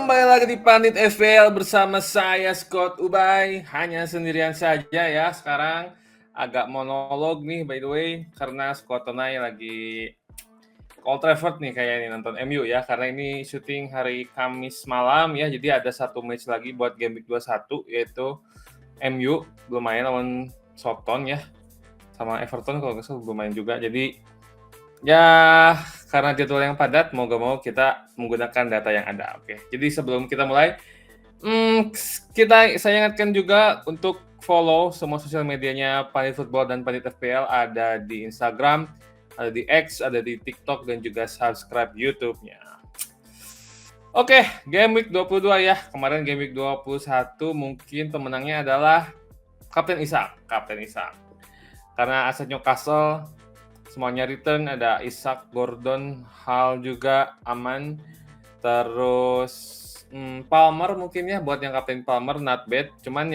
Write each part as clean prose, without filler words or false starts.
Kembali lagi di Pandit FPL bersama saya Scott Ubay. Hanya sendirian saja ya sekarang. Agak monolog nih by the way. Karena Scott Tonai lagi ke Old Trafford nih kayaknya nonton MU ya. Karena ini syuting hari Kamis malam ya. Jadi ada satu match lagi buat Game Week 21 yaitu MU. Belum main lawan Southampton ya. Sama Everton kalau nggak salah belum main juga. Jadi ya, karena jadwal yang padat, mau gak mau kita menggunakan data yang ada. Oke, jadi sebelum kita mulai, saya ingatkan juga untuk follow semua sosial medianya Pandit Football dan Pandit FPL, ada di Instagram, ada di X, ada di TikTok, dan juga subscribe YouTube-nya. Oke, Game Week 22 ya. Kemarin Game Week 21 mungkin pemenangnya adalah Kapten Ishak. Karena aset Newcastle semuanya return, ada Ishak, Gordon, Hal juga aman. Terus Palmer mungkin ya, buat yang Kapten Palmer not bad. Cuman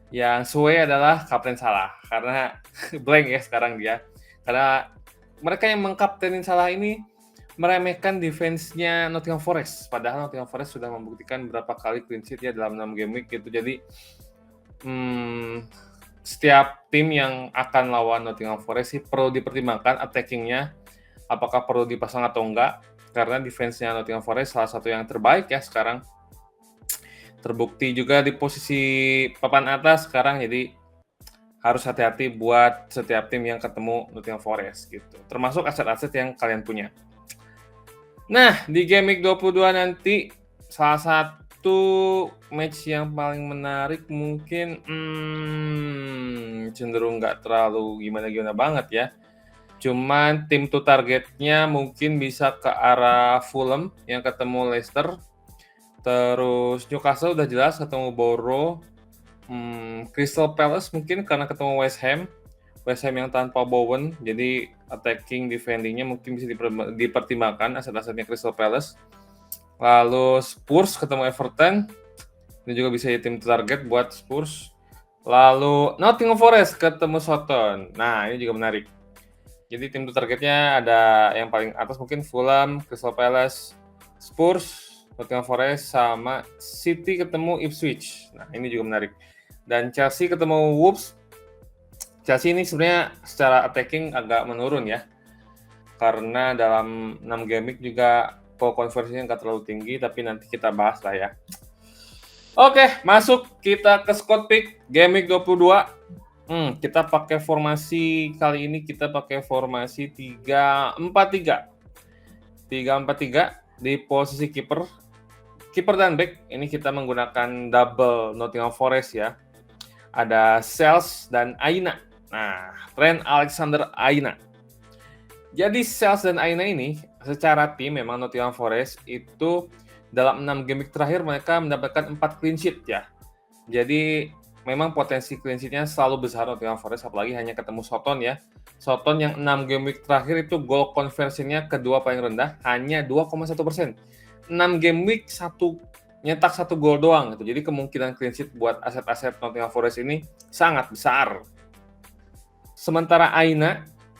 yang suwe adalah Kapten Salah karena blank ya sekarang dia. Karena mereka yang mengkaptenin Salah ini meremehkan defense-nya Nottingham Forest. Padahal Nottingham Forest sudah membuktikan berapa kali clean sheet ya dalam 6 game week gitu. Jadi setiap tim yang akan lawan Nottingham Forest sih perlu dipertimbangkan attacking-nya, apakah perlu dipasang atau enggak, karena defense-nya Nottingham Forest salah satu yang terbaik ya sekarang. Terbukti juga di posisi papan atas sekarang, jadi harus hati-hati buat setiap tim yang ketemu Nottingham Forest gitu. Termasuk aset-aset yang kalian punya. Nah, di Game Week 22 nanti salah satu match yang paling menarik mungkin cenderung nggak terlalu gimana-gimana banget ya. Cuman tim to targetnya mungkin bisa ke arah Fulham yang ketemu Leicester. Terus Newcastle udah jelas ketemu Borough. Crystal Palace mungkin karena ketemu West Ham. West Ham yang tanpa Bowen, jadi attacking, defending-nya mungkin bisa dipertimbangkan aset-asetnya Crystal Palace. Lalu Spurs ketemu Everton, ini juga bisa jadi tim target buat Spurs. Lalu Nottingham Forest ketemu Southampton, nah ini juga menarik. Jadi tim targetnya ada yang paling atas mungkin Fulham, Crystal Palace, Spurs, Nottingham Forest, sama City ketemu Ipswich. Nah ini juga menarik. Dan Chelsea ketemu Wolves. Chelsea ini sebenarnya secara attacking agak menurun ya. Karena dalam 6 game week juga goal conversion-nya nggak terlalu tinggi, tapi nanti kita bahas lah ya. Oke, masuk kita ke Scott Pick Game Week 22. Kita pakai formasi kali ini, kita pakai formasi 3-4-3. 3-4-3 di posisi kiper dan back. Ini kita menggunakan double Nottingham Forest ya. Ada Sales dan Aina. Nah, Trent Alexander-Arnold. Jadi Sales dan Aina ini secara tim memang Nottingham Forest itu dalam 6 game week terakhir mereka mendapatkan 4 clean sheet ya. Jadi memang potensi clean sheet-nya selalu besar Nottingham Forest, apalagi hanya ketemu Southampton ya. Southampton yang 6 game week terakhir itu goal conversion-nya kedua paling rendah, hanya 2,1%. 6 game week nyetak 1 gol doang gitu. Jadi kemungkinan clean sheet buat aset-aset Nottingham Forest ini sangat besar. Sementara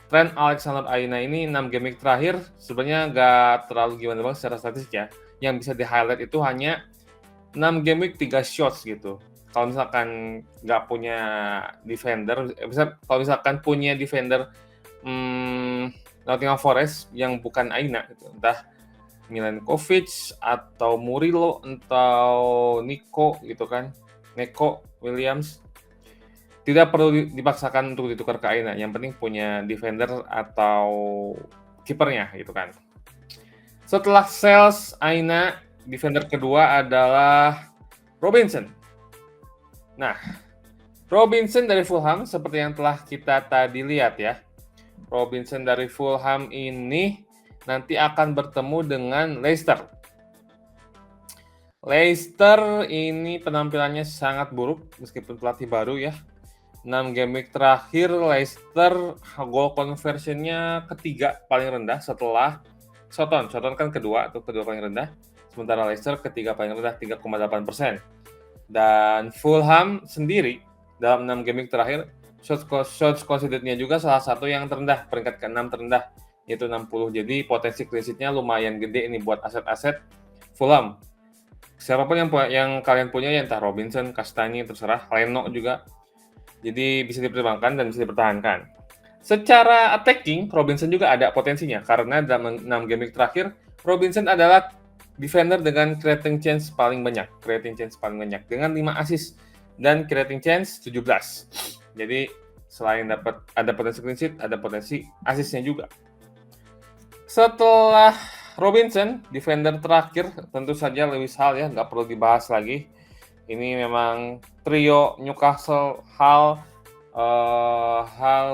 Trent Alexander-Arnold ini 6 game week terakhir sebenarnya nggak terlalu gimana banget secara statistik ya. Yang bisa di-highlight itu hanya 6 game week 3 shots gitu. Kalau misalkan nggak punya defender, kalau misalkan punya defender Nottingham Forest yang bukan Aina gitu, entah Milenkovic atau Murillo atau Nico gitu kan, Neko Williams, tidak perlu dipaksakan untuk ditukar ke Aina. Yang penting punya defender atau kipernya gitu kan. Setelah Sales, Aina, defender kedua adalah Robinson. Nah, Robinson dari Fulham seperti yang telah kita tadi lihat ya. Robinson dari Fulham ini nanti akan bertemu dengan Leicester. Leicester ini penampilannya sangat buruk meskipun pelatih baru ya. 6 game week terakhir Leicester goal conversion-nya ketiga paling rendah setelah Southampton. Southampton kan kedua paling rendah. Sementara Leicester ketiga paling rendah 3,8%. Dan Fulham sendiri dalam 6 game week terakhir shots conceded-nya juga salah satu yang terendah, peringkat ke-6 terendah, yaitu 60. Jadi potensi clean sheet-nya lumayan gede ini buat aset-aset Fulham. Siapapun yang kalian punya ya entah Robinson, Castagni, terserah, Leno juga. Jadi bisa dipertimbangkan dan bisa dipertahankan. Secara attacking, Robinson juga ada potensinya karena dalam 6 game terakhir, Robinson adalah defender dengan creating chance paling banyak, dengan 5 assist dan creating chance 17. Jadi selain ada potensi clean sheet, ada potensi assistnya juga. Setelah Robinson, defender terakhir tentu saja Lewis Hall ya, nggak perlu dibahas lagi. Ini memang trio Newcastle, Hall,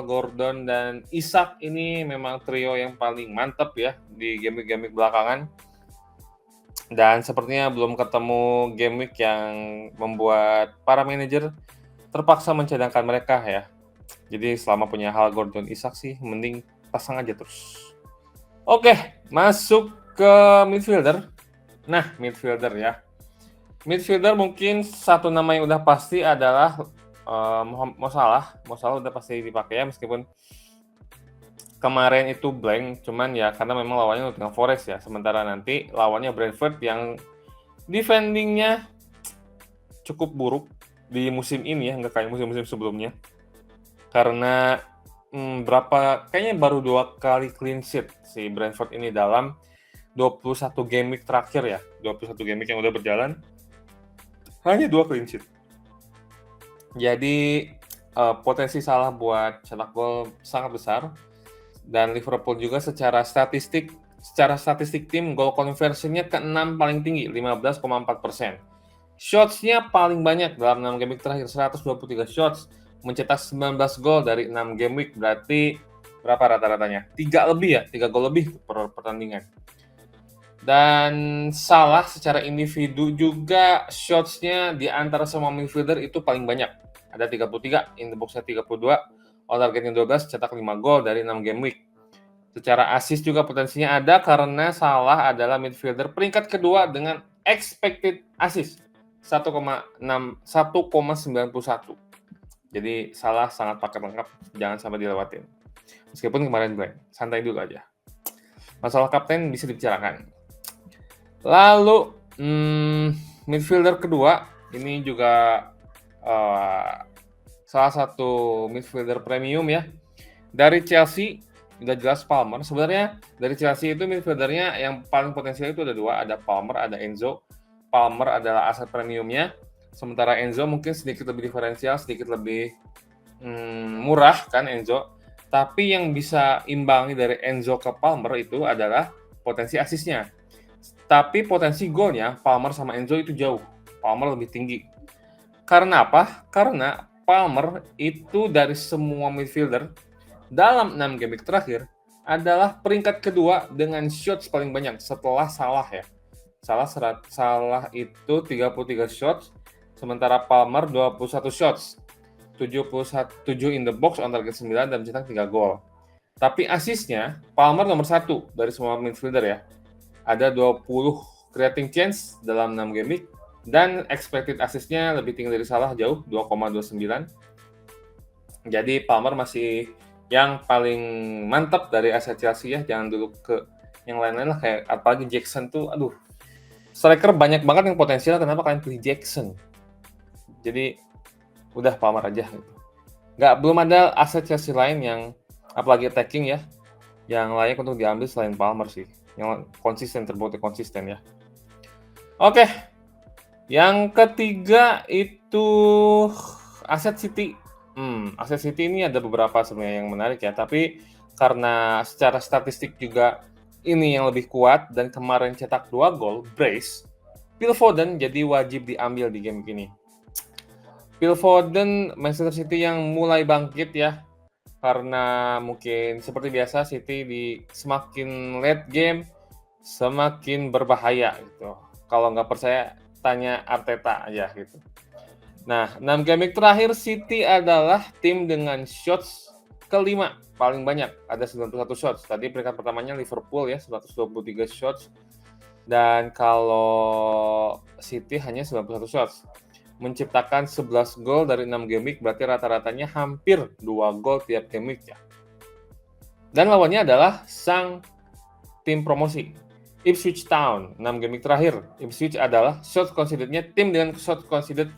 Gordon, dan Isak ini memang trio yang paling mantap ya di game-game belakangan. Dan sepertinya belum ketemu game week yang membuat para manajer terpaksa mencadangkan mereka ya. Jadi selama punya Hall, Gordon, Isak sih mending pasang aja terus. Oke, masuk ke midfielder. Nah, midfielder ya. Midfielder mungkin satu nama yang udah pasti adalah Mo Salah. Mo Salah udah pasti dipakai ya, meskipun kemarin itu blank, cuman ya karena memang lawannya Nottingham Forest ya. Sementara nanti lawannya Brentford yang defendingnya cukup buruk di musim ini ya, nggak kayak musim-musim sebelumnya. Karena kayaknya baru 2 kali clean sheet si Brentford ini dalam 21 game week terakhir ya. 21 game week yang udah berjalan, hanya 2 clean sheet. Jadi potensi Salah buat cetak gol sangat besar. Dan Liverpool juga secara statistik tim goal conversion-nya ke-6 paling tinggi, 15,4%. Shots-nya paling banyak dalam 6 game week terakhir, 123 shots, mencetak 19 gol dari 6 game week, berarti berapa rata-ratanya? 3 lebih ya, 3 gol lebih per pertandingan. Dan Salah secara individu juga shots-nya di antara semua midfielder itu paling banyak. Ada 33, in the box-nya 32, all targetnya 12, cetak 5 gol dari 6 game week. Secara assist juga potensinya ada karena Salah adalah midfielder peringkat kedua dengan expected assist 1,91. Jadi Salah sangat paket lengkap, jangan sampai dilewatin. Meskipun kemarin blank, santai dulu aja. Masalah kapten bisa dibicarakan. Lalu midfielder kedua ini juga salah satu midfielder premium ya. Dari Chelsea udah jelas Palmer. Sebenarnya dari Chelsea itu midfieldernya yang paling potensial itu ada 2, ada Palmer, ada Enzo. Palmer adalah aset premiumnya, sementara Enzo mungkin sedikit lebih diferensial, sedikit lebih murah kan Enzo. Tapi yang bisa imbangi dari Enzo ke Palmer itu adalah potensi asisnya. Tapi potensi golnya Palmer sama Enzo itu jauh. Palmer lebih tinggi. Karena apa? Karena Palmer itu dari semua midfielder dalam 6 game terakhir adalah peringkat kedua dengan shots paling banyak setelah Salah ya. Salah itu 33 shots, sementara Palmer 21 shots. 7 in the box, on target 9 dan mencetak 3 gol. Tapi asisnya Palmer nomor 1 dari semua midfielder ya. Ada 20 creating chance dalam 6 game week dan expected assist-nya lebih tinggi dari Salah jauh, 2,29. Jadi Palmer masih yang paling mantap dari aset Chelsea ya, jangan dulu ke yang lain-lain lah, kayak apalagi Jackson tuh, aduh. Striker banyak banget yang potensial, kenapa kalian pilih Jackson? Jadi udah Palmer aja gitu. Belum ada aset Chelsea lain yang apalagi attacking ya, yang layak untuk diambil selain Palmer sih. Yang konsisten, terbukti konsisten ya. Oke. Yang ketiga itu aset City. Aset City ini ada beberapa sebenarnya yang menarik ya, tapi karena secara statistik juga ini yang lebih kuat dan kemarin cetak 2 gol, brace, Phil Foden jadi wajib diambil di game ini. Phil Foden, Manchester City yang mulai bangkit ya, karena mungkin seperti biasa City di semakin late game semakin berbahaya gitu. Kalau nggak percaya tanya Arteta aja gitu. Nah, 6 game terakhir City adalah tim dengan shots kelima paling banyak, ada 91 shots. Tadi peringkat pertamanya Liverpool ya, 123 shots. Dan kalau City hanya 91 shots. Menciptakan 11 gol dari 6 game week, berarti rata-ratanya hampir 2 gol tiap game week ya. Dan lawannya adalah sang tim promosi. Ipswich Town, 6 game week terakhir. Ipswich adalah shot conceded-nya tim dengan shot conceded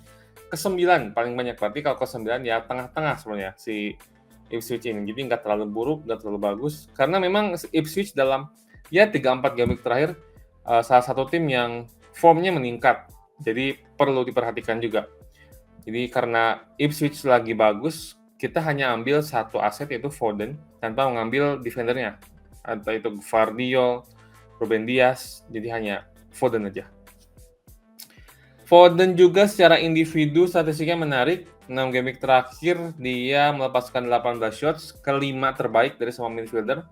ke-9 paling banyak. Berarti kalau ke-9 ya tengah-tengah sebenarnya si Ipswich ini. Jadi nggak terlalu buruk, nggak terlalu bagus. Karena memang Ipswich dalam ya 3-4 game week terakhir salah satu tim yang formnya meningkat. Jadi perlu diperhatikan juga. Jadi karena Ipswich lagi bagus, kita hanya ambil satu aset yaitu Foden tanpa mengambil defendernya. Entah itu Gvardiol, Ruben Dias, jadi hanya Foden aja. Foden juga secara individu statistiknya menarik. 6 game week terakhir dia melepaskan 18 shots, kelima terbaik dari semua midfielder.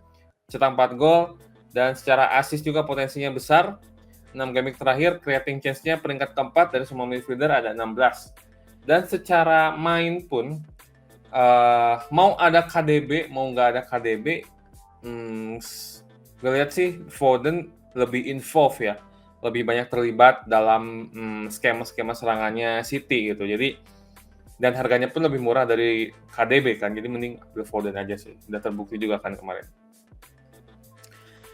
Cetak 4 gol, dan secara assist juga potensinya besar. 6 game week terakhir, creating chance-nya peringkat keempat dari semua midfielder ada 16. Dan secara main pun, mau ada KDB, mau nggak ada KDB, gue lihat sih Foden lebih involved ya, lebih banyak terlibat dalam skema-skema serangannya City gitu. Jadi dan harganya pun lebih murah dari KDB kan, jadi mending ambil Foden aja sih. Udah terbukti juga kan kemarin.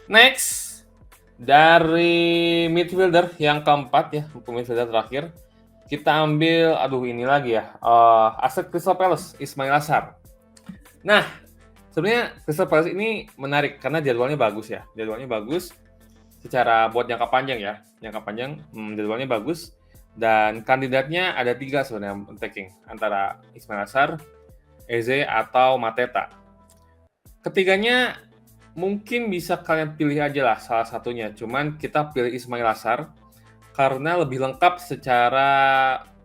Next, dari midfielder yang keempat ya, midfielder terakhir, kita ambil, ini lagi ya, aset Crystal Palace, Ismail Assar. Nah, sebenarnya Crystal Palace ini menarik karena jadwalnya bagus ya. Jadwalnya bagus secara buat jangka panjang ya. Jangka panjang jadwalnya bagus. Dan kandidatnya ada 3 sebenarnya attacking. Antara Ismail Assar, Eze, atau Mateta. Ketiganya mungkin bisa kalian pilih aja lah salah satunya. Cuman kita pilih Ismail Assar karena lebih lengkap secara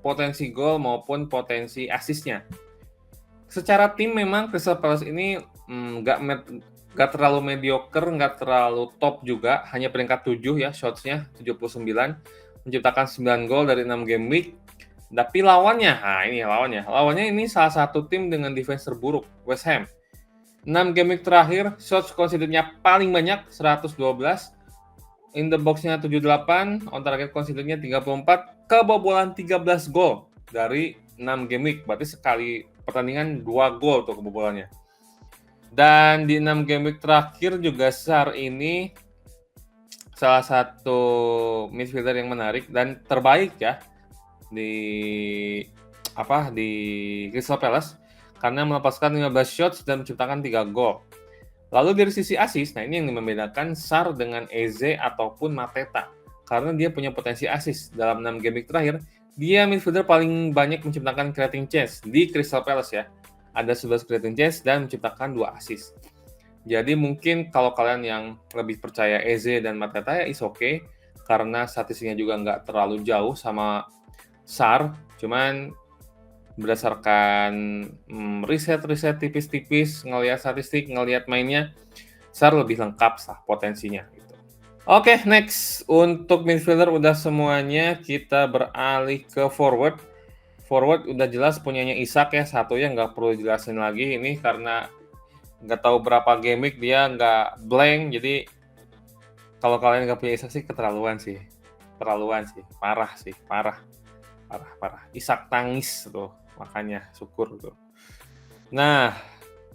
potensi gol maupun potensi asisnya. Secara tim memang Crystal Palace ini nggak terlalu mediocre, nggak terlalu top juga, hanya peringkat 7 ya shots-nya, 79, menciptakan 9 gol dari 6 game week. Tapi lawannya ini salah satu tim dengan defense terburuk, West Ham. 6 game week terakhir, shots conceded-nya paling banyak, 112, in the box-nya 78, on target conceded-nya 34, kebobolan 13 gol dari 6 game week, berarti sekali pertandingan 2 gol tuh kebobolannya. Dan di 6 game week terakhir juga Sar ini salah satu midfielder yang menarik dan terbaik ya di Crystal Palace karena melepaskan 15 shots dan menciptakan 3 gol. Lalu dari sisi assist, nah ini yang membedakan Sar dengan Eze ataupun Mateta. Karena dia punya potensi assist dalam 6 game week terakhir, dia midfielder paling banyak menciptakan creating chance di Crystal Palace ya. Ada 11 creating chance dan menciptakan 2 assist. Jadi mungkin kalau kalian yang lebih percaya Eze dan Mateta ya is okay. Karena statistiknya juga nggak terlalu jauh sama Sar. Cuman berdasarkan riset-riset tipis-tipis, ngelihat statistik, ngelihat mainnya, Sar lebih lengkap lah potensinya. Gitu. Oke, next. Untuk midfielder udah semuanya, kita beralih ke forward. Forward udah jelas punyanya Isak ya, satunya nggak perlu jelasin lagi. Ini karena nggak tahu berapa game week dia nggak blank, jadi kalau kalian nggak punya Isak sih keterlaluan sih. Parah. Isak tangis tuh. Makanya syukur tuh. Nah,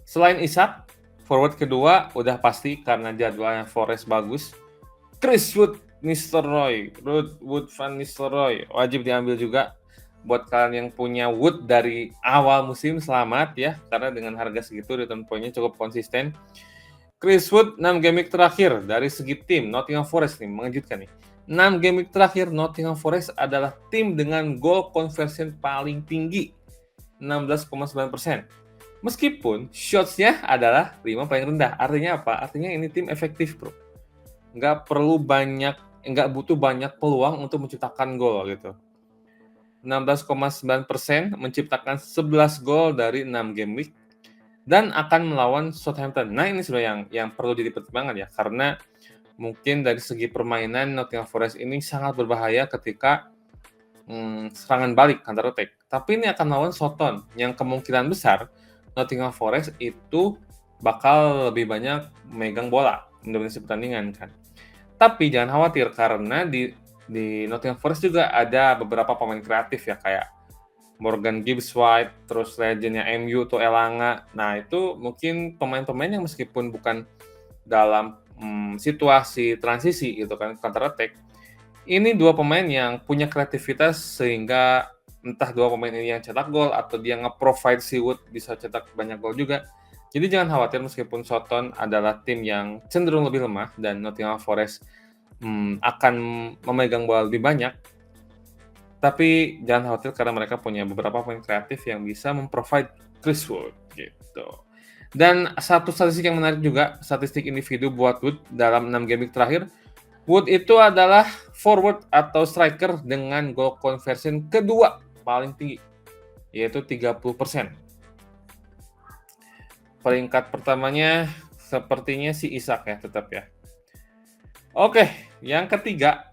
selain Isak, forward kedua udah pasti karena jadwalnya Forest bagus. Chris Wood Van Nistelrooy wajib diambil juga. Buat kalian yang punya Wood dari awal musim, selamat ya, karena dengan harga segitu return point-nya cukup konsisten. Chris Wood 6 game week terakhir dari segi tim Nottingham Forest nih mengejutkan nih. 6 game week terakhir Nottingham Forest adalah tim dengan goal conversion paling tinggi, 16,9%. Meskipun shots-nya adalah 5 paling rendah. Artinya apa? Artinya ini tim efektif, bro. Nggak butuh banyak peluang untuk menciptakan gol gitu. 16,9% menciptakan 11 gol dari 6 game week dan akan melawan Southampton. Nah, ini sebenarnya yang perlu jadi pertimbangan ya, karena mungkin dari segi permainan Nottingham Forest ini sangat berbahaya ketika serangan balik, counter attack. Tapi ini akan melawan Southampton, yang kemungkinan besar Nottingham Forest itu bakal lebih banyak megang bola mendominasi pertandingan kan. Tapi jangan khawatir karena di Nottingham Forest juga ada beberapa pemain kreatif ya, kayak Morgan Gibbs-White, terus legendnya MU tuh Elanga. Nah, itu mungkin pemain-pemain yang meskipun bukan dalam situasi transisi gitu kan, counter attack, ini 2 pemain yang punya kreativitas sehingga entah 2 pemain ini yang cetak gol atau dia nge-provide si Wood bisa cetak banyak gol juga. Jadi jangan khawatir meskipun Southampton adalah tim yang cenderung lebih lemah dan Nottingham Forest akan memegang bola lebih banyak, tapi jangan khawatir karena mereka punya beberapa pemain kreatif yang bisa memprovide Chris Wood gitu. Dan satu statistik yang menarik juga, statistik individu buat Wood dalam 6 game week terakhir, Wood itu adalah forward atau striker dengan goal conversion kedua paling tinggi, yaitu 30%. Peringkat pertamanya sepertinya si Isak ya, tetap ya. Oke, yang ketiga,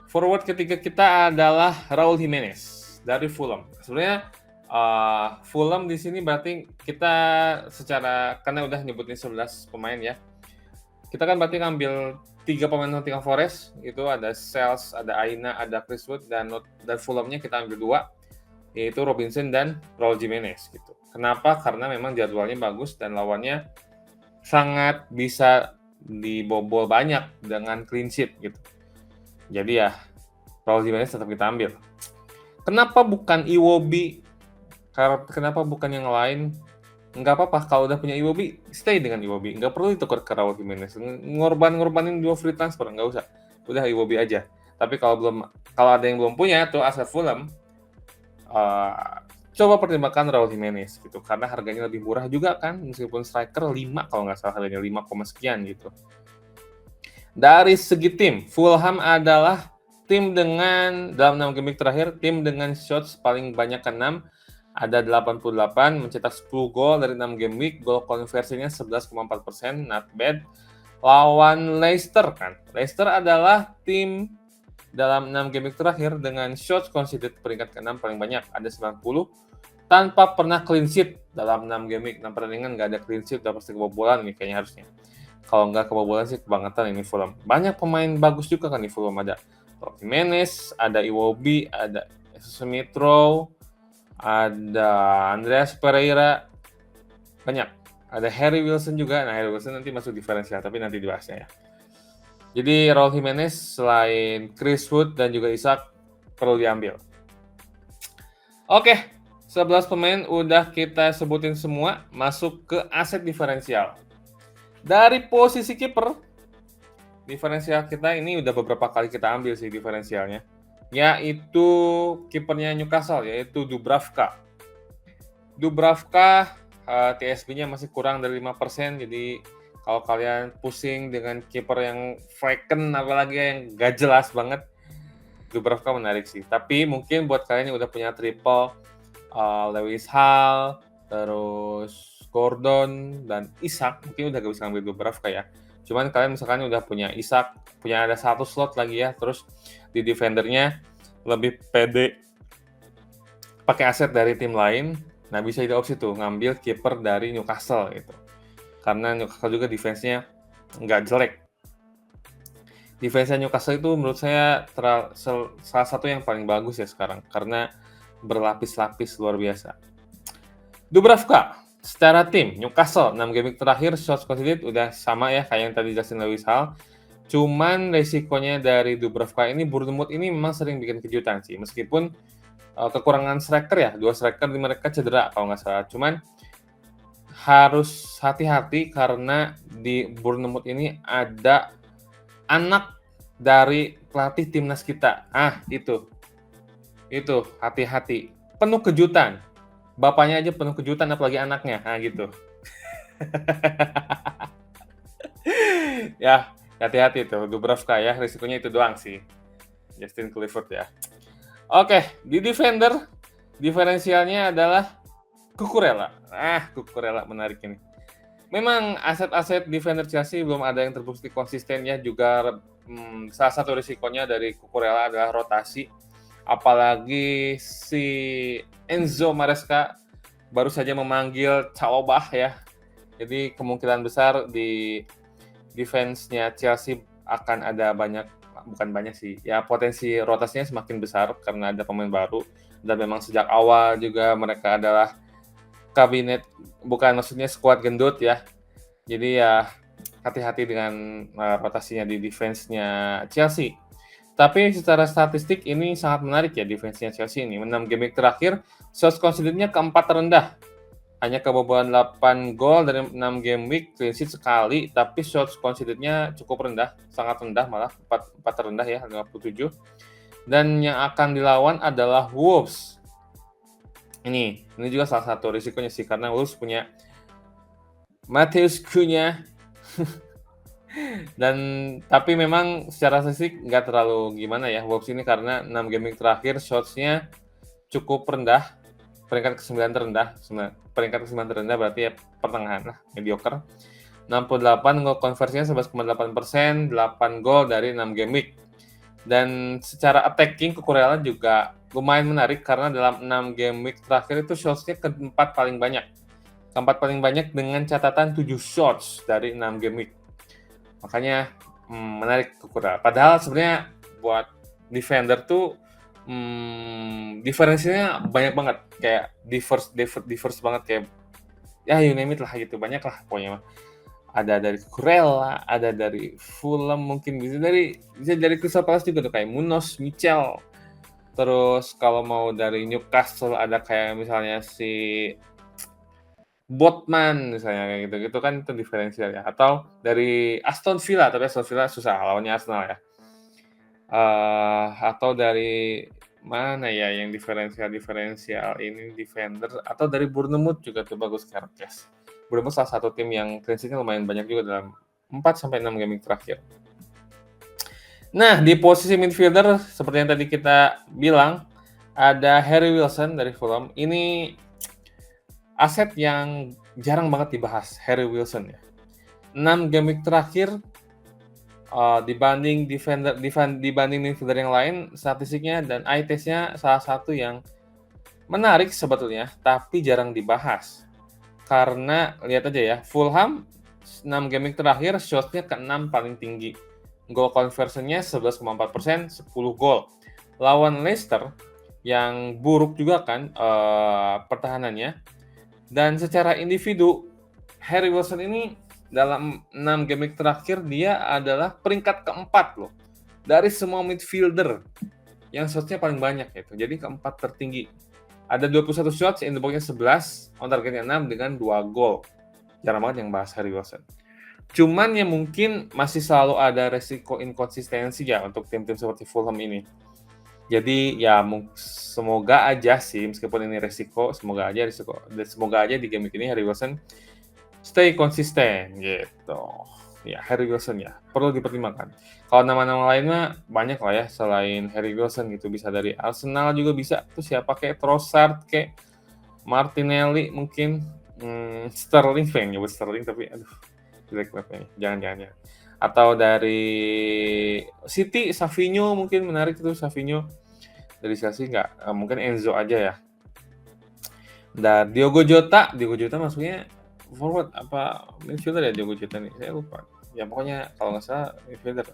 forward ketiga kita adalah Raul Jimenez dari Fulham. Sebenarnya Fulham di sini berarti kita secara, karena udah nyebutin 11 pemain ya, kita kan berarti ngambil 3 pemain Nottingham Forest, itu ada Sales, ada Aina, ada Chris Wood, dan Fulhamnya kita ambil 2, yaitu Robinson dan Raul Jimenez gitu. Kenapa? Karena memang jadwalnya bagus dan lawannya sangat bisa dibobol banyak dengan clean sheet gitu. Jadi ya Raul Jimenez tetap kita ambil. Kenapa bukan Iwobi? Kenapa bukan yang lain? Nggak apa-apa, kalau udah punya Iwobi, stay dengan Iwobi. Nggak perlu ditukar ke Raul Jimenez. Ngorbanin 2 free transfer, nggak usah. Udah Iwobi aja. Tapi kalau ada yang belum punya tuh aset Fulham, coba pertimbangkan Raul Jimenez gitu. Karena harganya lebih murah juga kan, meskipun striker 5 kalau nggak salah harganya 5, sekian gitu. Dari segi tim, Fulham adalah tim dengan, dalam 6 game terakhir, tim dengan shots paling banyak ke-6, ada 88, mencetak 10 gol dari 6 game week, gol konversinya 11,4%, not bad. Lawan Leicester kan. Leicester adalah tim dalam 6 game week terakhir dengan shots conceded peringkat ke-6 paling banyak, ada 90, tanpa pernah clean sheet dalam 6 game week. 6 pertandingan nggak ada clean sheet, udah pasti kebobolan nih kayaknya harusnya. Kalau nggak kebobolan sih kebangetan ini Fulham. Banyak pemain bagus juga kan di Fulham, ada Jimenez, ada Iwobi, ada Smith Rowe, ada Andreas Pereira, banyak. Ada Harry Wilson juga. Nah, Harry Wilson nanti masuk diferensial, tapi nanti dibahasnya ya. Jadi Raul Jimenez selain Chris Wood dan juga Isak perlu diambil. Oke, 11 pemain udah kita sebutin semua, masuk ke aset diferensial. Dari posisi kiper, diferensial kita ini udah beberapa kali kita ambil sih diferensialnya, yaitu kipernya Newcastle, yaitu Dubravka. TSB-nya masih kurang dari 5%, jadi kalau kalian pusing dengan kiper yang vacant, apalagi yang gak jelas banget, Dubravka menarik sih. Tapi mungkin buat kalian yang udah punya triple, Lewis Hall, terus Gordon, dan Isak, mungkin udah gak bisa ngambil Dubravka ya. Cuman kalian misalkan udah punya Isak, punya ada 1 slot lagi ya, terus di defendernya lebih pede pakai aset dari tim lain, nah bisa jadi opsi tuh ngambil kiper dari Newcastle gitu. Karena Newcastle juga defense-nya nggak jelek. Defense-nya Newcastle itu menurut saya salah satu yang paling bagus ya sekarang, karena berlapis-lapis luar biasa. Dubravka, secara tim, Newcastle 6 game terakhir shots conceded udah sama ya kayak yang tadi Justin Lewis Hall. Cuman resikonya dari Dubravka ini, Bournemouth ini memang sering bikin kejutan sih, meskipun kekurangan striker ya, 2 striker di mereka cedera kalau nggak salah. Cuman harus hati-hati karena di Bournemouth ini ada anak dari pelatih timnas kita. Itu hati-hati. Penuh kejutan. Bapaknya aja penuh kejutan, apalagi anaknya. Gitu. Ya, hati-hati tuh. Dubravka ya, risikonya itu doang sih. Justin Clifford ya. Oke, di defender, diferensialnya adalah Cucurella. Cucurella menarik ini. Memang aset-aset defender Chelsea belum ada yang terbukti konsisten ya. Juga salah satu risikonya dari Cucurella adalah rotasi. Apalagi si Enzo Maresca baru saja memanggil Chalobah ya. Jadi kemungkinan besar di defense-nya Chelsea akan ada potensi rotasinya semakin besar karena ada pemain baru, dan memang sejak awal juga mereka adalah skuad gendut ya. Jadi ya hati-hati dengan rotasinya di defense-nya Chelsea. Tapi secara statistik ini sangat menarik ya defense-nya Chelsea ini. 6 game week terakhir, shots conceded-nya keempat terendah. Hanya kebobolan 8 gol dari 6 game week, clean sheet sekali, tapi shots conceded-nya cukup rendah, sangat rendah malah, 4 terendah ya, 57. Dan yang akan dilawan adalah Wolves. Ini juga salah satu risikonya sih, karena Wolves punya Matheus Cunha. Dan tapi memang secara statistik nggak terlalu gimana ya Wolves ini, karena 6 game terakhir shots-nya cukup rendah, peringkat ke-9 terendah. Peringkat ke-9 terendah berarti ya pertengahan lah, mediocre. 68 gol konversinya 11,8%, 8 gol dari 6 game week. Dan secara attacking kekurangan juga lumayan menarik, karena dalam 6 game week terakhir itu shots-nya keempat paling banyak. Keempat paling banyak dengan catatan 7 shots dari 6 game week. Makanya menarik kekurangan. Padahal sebenarnya buat defender tuh diferensinya banyak banget, kayak diverse banget, kayak ya you name it lah gitu, banyak lah pokoknya. Ada dari Kurela, ada dari Fulham, mungkin bisa dari Crystal Palace juga tuh, kayak Munoz, Michel. Terus kalau mau dari Newcastle ada kayak misalnya si Botman misalnya, kayak gitu kan, itu diferensial ya. Atau dari Aston Villa, tapi Aston Villa susah lawannya Arsenal ya. Atau dari mana ya yang diferensial ini, defender, atau dari Bournemouth juga tuh bagus Kerkes. Bournemouth salah satu tim yang clean sheet-nya lumayan banyak juga dalam 4-6 game terakhir. Nah, di posisi midfielder seperti yang tadi kita bilang, ada Harry Wilson dari Fulham. Ini aset yang jarang banget dibahas, Harry Wilson ya. 6 game week terakhir, dibanding midfielder yang lain, statistiknya dan eye test-nya salah satu yang menarik sebetulnya, tapi jarang dibahas. Karena lihat aja ya, Fulham 6 game week terakhir shot-nya ke-6 paling tinggi. Goal conversion-nya 11,4%, 10 gol. Lawan Leicester yang buruk juga kan pertahanannya. Dan secara individu, Harry Wilson ini dalam 6 game week terakhir dia adalah peringkat keempat loh. Dari semua midfielder yang shots-nya paling banyak itu. Jadi keempat tertinggi. Ada 21 shots, in the box-nya 11, on targetnya 6 dengan 2 gol. Jarang banget yang bahas Harry Wilson. Cuman ya mungkin masih selalu ada resiko inkonsistensi ya untuk tim-tim seperti Fulham ini. Jadi ya semoga aja sih, meskipun ini resiko, semoga aja di game ini Harry Wilson stay konsisten gitu. Ya, Harry Wilson ya, perlu dipertimbangkan. Kalau nama-nama lainnya banyak lah ya selain Harry Wilson gitu, bisa dari Arsenal juga bisa. Terus siapa kayak Trossard, kayak Martinelli mungkin, Sterling, pengen nyebut Sterling tapi aduh jelek banget, jangan. Atau dari City, Savinho mungkin menarik itu, Savinho. Dari Chelsea nggak, mungkin Enzo aja ya. Dan Diogo Jota maksudnya forward apa midfielder ya Diogo Jota nih? Saya lupa. Ya pokoknya kalau nggak salah midfielder.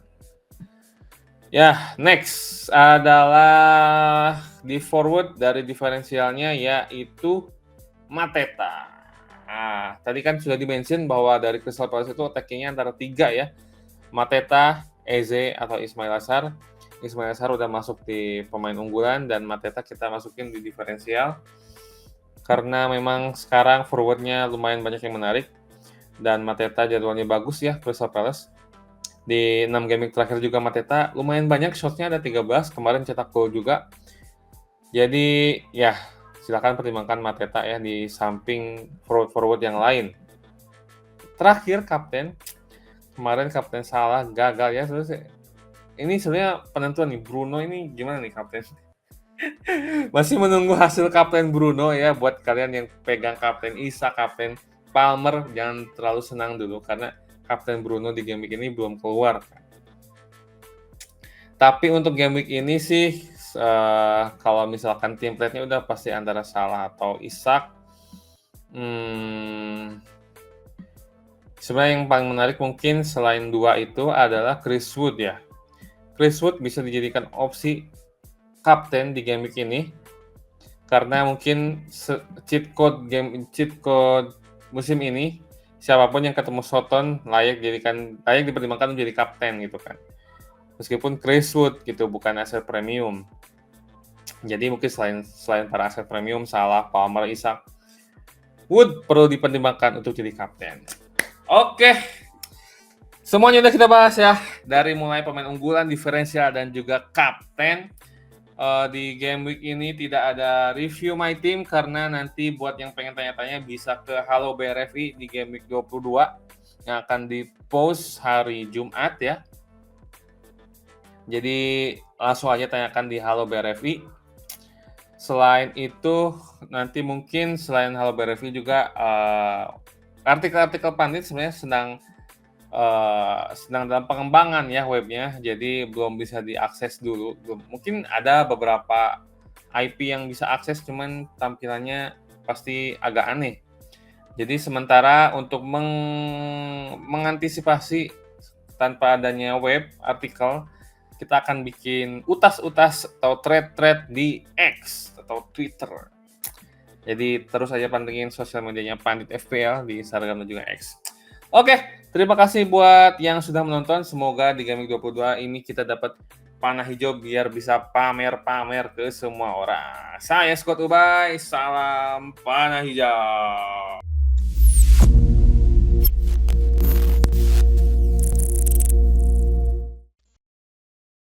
Ya, next adalah di forward dari diferensialnya yaitu Mateta. Nah, tadi kan sudah di-mention bahwa dari Crystal Palace itu attacking-nya antara 3 ya. Mateta, Eze, atau Ismail Assar. Ismail Assar udah masuk di pemain unggulan, dan Mateta kita masukin di diferensial. Karena memang sekarang forward-nya lumayan banyak yang menarik. Dan Mateta jadwalnya bagus ya, Crystal Palace. Di 6 game terakhir juga Mateta lumayan banyak, shot-nya ada 13, kemarin cetak gol juga. Jadi ya, silakan pertimbangkan Mateta ya di samping forward-forward yang lain. Terakhir, kapten. Kemarin kapten salah, gagal ya. Ini sebenarnya penentuan nih, Bruno ini gimana nih kapten? Masih menunggu hasil kapten Bruno ya, buat kalian yang pegang kapten Isa, kapten Palmer, jangan terlalu senang dulu karena kapten Bruno di game week ini belum keluar. Tapi untuk game week ini sih, kalau misalkan template-nya udah pasti antara Salah atau Isak. Sebenarnya yang paling menarik mungkin selain dua itu adalah Chris Wood ya. Chris Wood bisa dijadikan opsi kapten di game week ini karena mungkin cheat code musim ini siapapun yang ketemu Showtime layak dipertimbangkan menjadi kapten gitu kan. Meskipun Chris Wood gitu bukan aset premium. Jadi mungkin selain para aset premium, Salah, Palmer, Isak, Wood perlu dipertimbangkan untuk jadi kapten. Oke, semuanya udah kita bahas ya. Dari mulai pemain unggulan, diferensial, dan juga kapten. Di game week ini tidak ada review my team karena nanti buat yang pengen tanya-tanya bisa ke Halo BRFI di game week 22 yang akan di-post hari Jumat ya. Jadi langsung aja tanyakan di Halo BRFI. Selain itu nanti mungkin selain Halo BRFI juga artikel-artikel pandit sebenarnya sedang dalam pengembangan ya webnya, jadi belum bisa diakses dulu. Mungkin ada beberapa IP yang bisa akses, cuman tampilannya pasti agak aneh. Jadi sementara untuk mengantisipasi tanpa adanya web artikel, kita akan bikin utas-utas atau thread-thread di X atau Twitter. Jadi terus aja pantengin sosial medianya Pandit FPL di Instagram dan juga X. Oke, terima kasih buat yang sudah menonton. Semoga di Game Week 22 ini kita dapat panah hijau biar bisa pamer-pamer ke semua orang. Saya Scott Ubay, salam panah hijau.